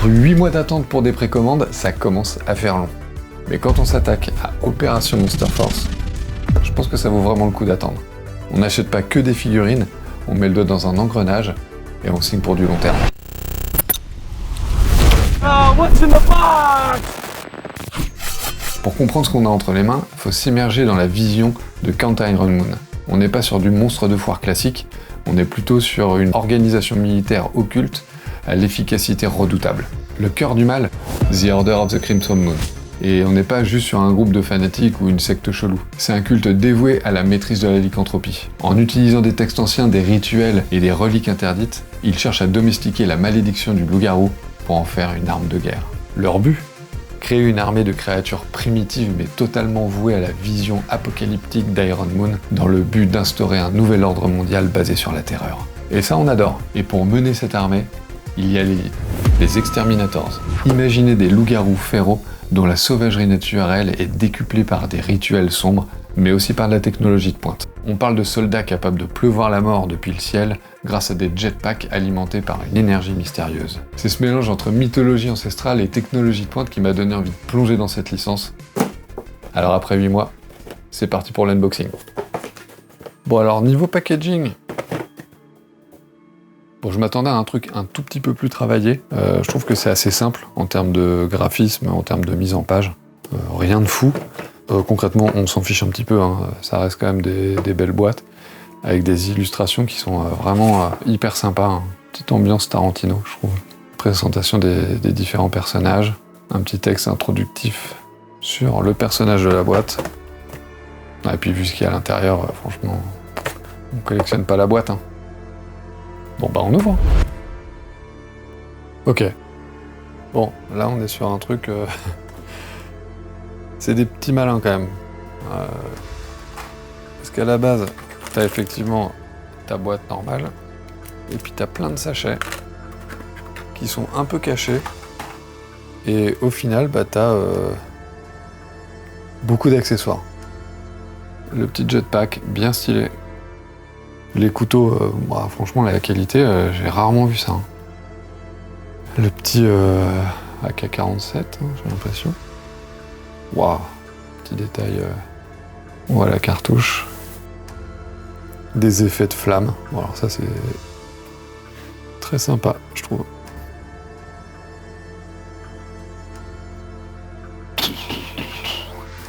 8 mois d'attente pour des précommandes, ça commence à faire long. Mais quand on s'attaque à Opération Monster Force, je pense que ça vaut vraiment le coup d'attendre. On n'achète pas que des figurines, on met le doigt dans un engrenage et on signe pour du long terme. What's in the box? Pour comprendre ce qu'on a entre les mains, il faut s'immerger dans la vision de Count Iron Moon. On n'est pas sur du monstre de foire classique, on est plutôt sur une organisation militaire occulte à l'efficacité redoutable. Le cœur du mal, The Order of the Crimson Moon. Et on n'est pas juste sur un groupe de fanatiques ou une secte chelou. C'est un culte dévoué à la maîtrise de la lycanthropie. En utilisant des textes anciens, des rituels et des reliques interdites, ils cherchent à domestiquer la malédiction du loup-garou pour en faire une arme de guerre. Leur but ? Créer une armée de créatures primitives mais totalement vouées à la vision apocalyptique d'Iron Moon dans le but d'instaurer un nouvel ordre mondial basé sur la terreur. Et ça on adore. Et pour mener cette armée, il y a les Exterminators. Imaginez des loups-garous féroces dont la sauvagerie naturelle est décuplée par des rituels sombres, mais aussi par de la technologie de pointe. On parle de soldats capables de pleuvoir la mort depuis le ciel grâce à des jetpacks alimentés par une énergie mystérieuse. C'est ce mélange entre mythologie ancestrale et technologie de pointe qui m'a donné envie de plonger dans cette licence. Alors après 8 mois, c'est parti pour l'unboxing. Bon alors niveau packaging, bon, je m'attendais à un truc un tout petit peu plus travaillé. Je trouve que c'est assez simple en termes de graphisme, en termes de mise en page. Rien de fou. Concrètement, on s'en fiche un petit peu. Hein. Ça reste quand même des belles boîtes avec des illustrations qui sont vraiment hyper sympas. Hein. Petite ambiance Tarantino, je trouve. Présentation des différents personnages. Un petit texte introductif sur le personnage de la boîte. Et puis vu ce qu'il y a à l'intérieur, franchement, on collectionne pas la boîte. Hein. Bon bah on ouvre. Ok. Bon, là on est sur un truc... C'est des petits malins quand même. Parce qu'à la base, t'as effectivement ta boîte normale, et puis t'as plein de sachets qui sont un peu cachés, et au final, bah t'as beaucoup d'accessoires. Le petit jetpack, bien stylé. Les couteaux, bah, franchement, la qualité, j'ai rarement vu ça. Hein. Le petit AK-47, hein, j'ai l'impression. Waouh, petit détail. Voilà la cartouche. Des effets de flamme. Bon, alors ça, c'est très sympa, je trouve.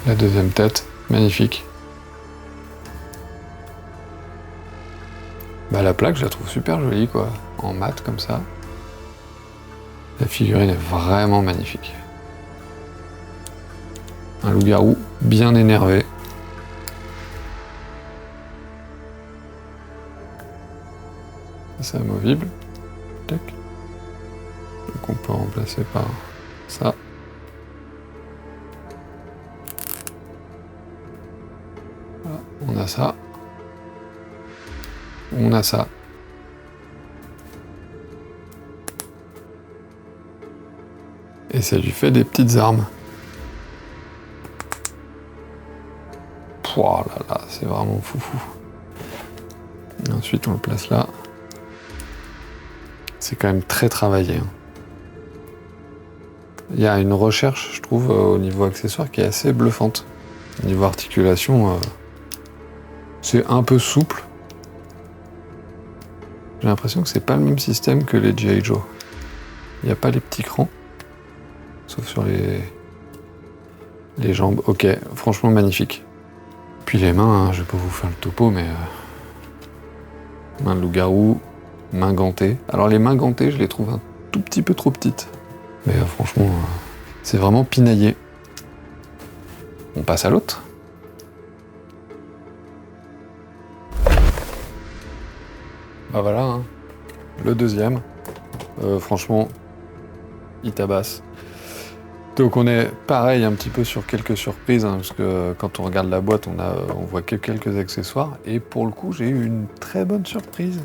La deuxième tête, magnifique. Bah la plaque, je la trouve super jolie, quoi. En mat, comme ça. La figurine est vraiment magnifique. Un loup-garou bien énervé. C'est amovible. Tac. Donc on peut remplacer par ça. Voilà, on a ça. On a ça. Et ça lui fait des petites armes. Oh là là, c'est vraiment foufou. Et ensuite on le place là. C'est quand même très travaillé. Hein. Il y a une recherche, je trouve, au niveau accessoire qui est assez bluffante. Au niveau articulation, c'est un peu souple. J'ai l'impression que c'est pas le même système que les G.I. Joe. Il n'y a pas les petits crans. Sauf sur les jambes. Ok, franchement magnifique. Puis les mains, hein, je vais pas vous faire le topo, mais... main de loup-garou, main gantée. Alors les mains gantées, je les trouve un tout petit peu trop petites. Mais franchement, c'est vraiment pinaillé. On passe à l'autre. Bah voilà, hein. Le deuxième. Franchement, il tabasse. Donc on est pareil un petit peu sur quelques surprises, hein, parce que quand on regarde la boîte, on voit que quelques accessoires. Et pour le coup, j'ai eu une très bonne surprise.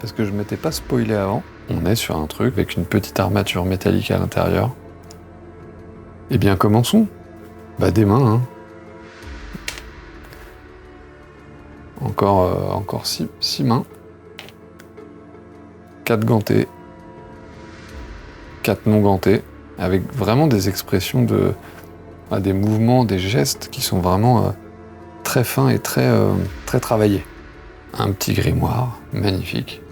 Parce que je m'étais pas spoilé avant. On est sur un truc avec une petite armature métallique à l'intérieur. Eh bien, commençons. Bah des mains, hein. Encore 6 mains. 4 gantés. 4 non gantés, avec vraiment des expressions des mouvements, des gestes qui sont vraiment très fins et très travaillés. Un petit grimoire, magnifique.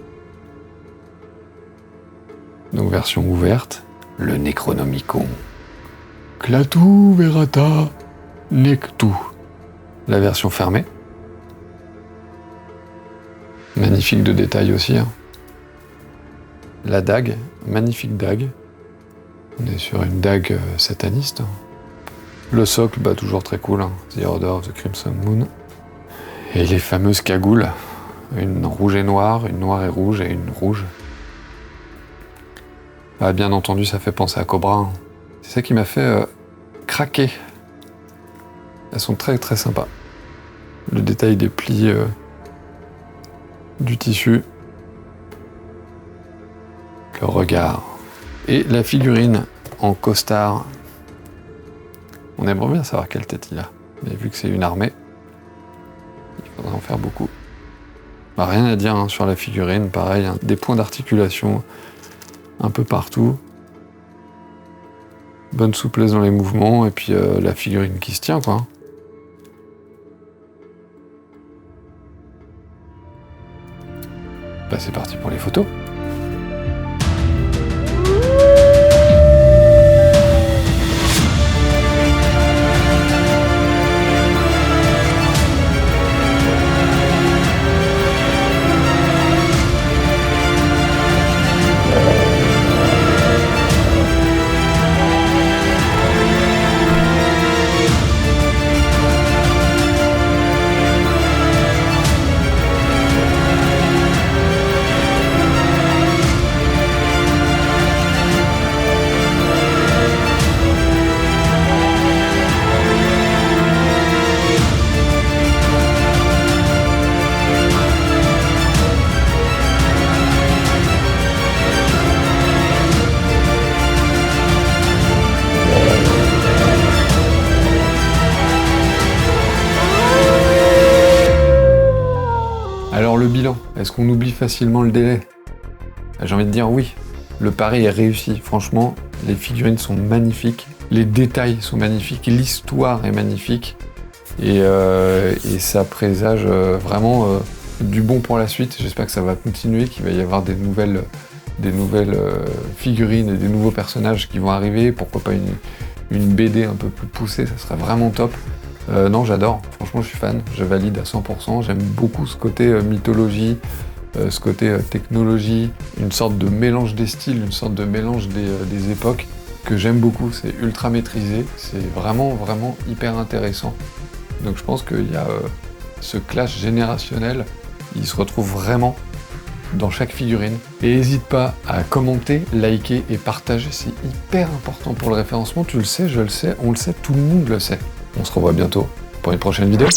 Donc version ouverte, le Necronomicon. Clatu verata nectu. La version fermée. Magnifique de détails aussi. Hein. La dague, magnifique dague. On est sur une dague sataniste. Le socle, toujours très cool. Hein. The Order of the Crimson Moon. Et les fameuses cagoules. Une rouge et noire, une noire et rouge et une rouge. Bien entendu, ça fait penser à Cobra. Hein. C'est ça qui m'a fait craquer. Elles sont très très sympas. Le détail des plis du tissu. Le regard. Et la figurine en costard. On aimerait bien savoir quelle tête il a. Mais vu que c'est une armée, il faudra en faire beaucoup. Rien à dire hein, sur la figurine, pareil, hein, des points d'articulation un peu partout. Bonne souplesse dans les mouvements, et puis la figurine qui se tient, quoi. C'est parti pour les photos. Alors le bilan, est-ce qu'on oublie facilement le délai? J'ai envie de dire oui. Le pari est réussi. Franchement, les figurines sont magnifiques, les détails sont magnifiques, l'histoire est magnifique et ça présage vraiment du bon pour la suite. J'espère que ça va continuer, qu'il va y avoir des nouvelles figurines et des nouveaux personnages qui vont arriver. Pourquoi pas une BD un peu plus poussée, ça serait vraiment top. Non, j'adore, franchement je suis fan, je valide à 100%, j'aime beaucoup ce côté mythologie, ce côté technologie, une sorte de mélange des styles, une sorte de mélange des époques que j'aime beaucoup, c'est ultra maîtrisé, c'est vraiment hyper intéressant. Donc je pense qu'il y a ce clash générationnel, il se retrouve vraiment dans chaque figurine. Et n'hésite pas à commenter, liker et partager, c'est hyper important pour le référencement, tu le sais, je le sais, on le sait, tout le monde le sait. On se revoit bientôt pour une prochaine vidéo.